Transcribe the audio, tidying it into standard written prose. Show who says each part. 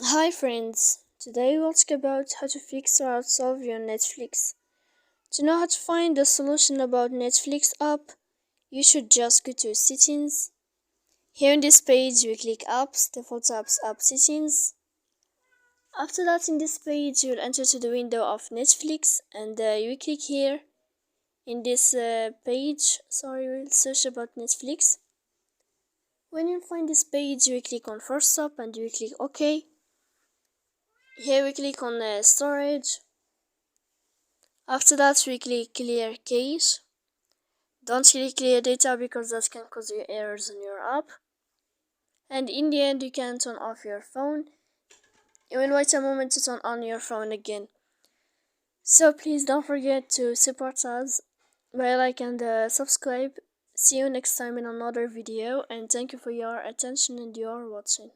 Speaker 1: Hi friends, today we'll talk about how to fix or solve your Netflix. To know how to find the solution about Netflix app, you should just go to settings. Here in this page you click apps, default apps, app settings. After that in this page you'll enter to the window of Netflix and you click here. In this page, we'll search about Netflix. When you find this page you click on first stop and you click OK. Here we click on storage. After that we click clear cache. Don't click clear data because that can cause you errors on your app. And in the end you can turn off your phone. You will wait a moment to turn on your phone again. So please don't forget to support us by like and subscribe. See you next time in another video, and thank you for your attention and your watching.